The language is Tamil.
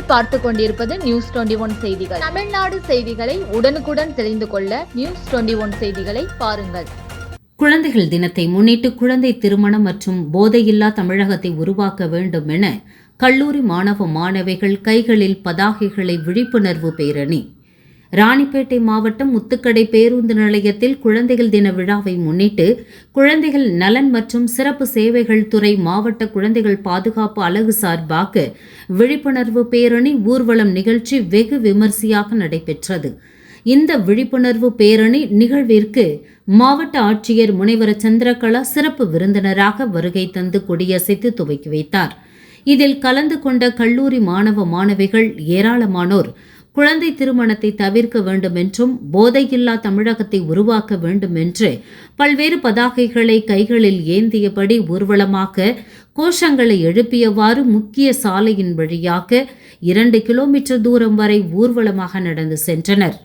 நீங்கள் பார்த்துக் கொண்டிருப்பது நியூஸ் 21 செய்திகள். தமிழ்நாடு செய்திகளை உடனுக்குடன் தெரிந்து கொள்ள நியூஸ் 21 செய்திகளை பாருங்கள். குழந்தைகள் தினத்தை முன்னிட்டு குழந்தை திருமணம் மற்றும் போதையில்லா தமிழகத்தை உருவாக்க வேண்டும் என கல்லூரி மாணவ மாணவிகள் கைகளில் பதாகைகளை விழிப்புணர்வு பேரணி. ராணிப்பேட்டை மாவட்டம் முத்துக்கடை பேருந்து நிலையத்தில் குழந்தைகள் தின விழாவை முன்னிட்டு குழந்தைகள் நலன் மற்றும் சிறப்பு சேவைகள் துறை மாவட்ட குழந்தைகள் பாதுகாப்பு அலகு சார்பாக விழிப்புணர்வு பேரணி ஊர்வலம் நிகழ்ச்சி வெகு விமரிசையாக நடைபெற்றது. இந்த விழிப்புணர்வு பேரணி நிகழ்விற்கு மாவட்ட ஆட்சியர் முனைவர் சந்திரகலா சிறப்பு விருந்தினராக வருகை தந்து கொடியசைத்து துவக்கி வைத்தார். இதில் கலந்து கொண்ட கல்லூரி மாணவ மாணவிகள் ஏராளமானோர் குழந்தை திருமணத்தை தவிர்க்க வேண்டும் என்றும் போதையில்லா தமிழகத்தை உருவாக்க வேண்டும் என்று பல்வேறு பதாகைகளை கைகளில் ஏந்தியபடி ஊர்வலமாக கோஷங்களை எழுப்பியவாறு முக்கிய சாலையின் வழியாக 2 கிலோமீட்டர் தூரம் வரை ஊர்வலமாக நடந்து சென்றனர்.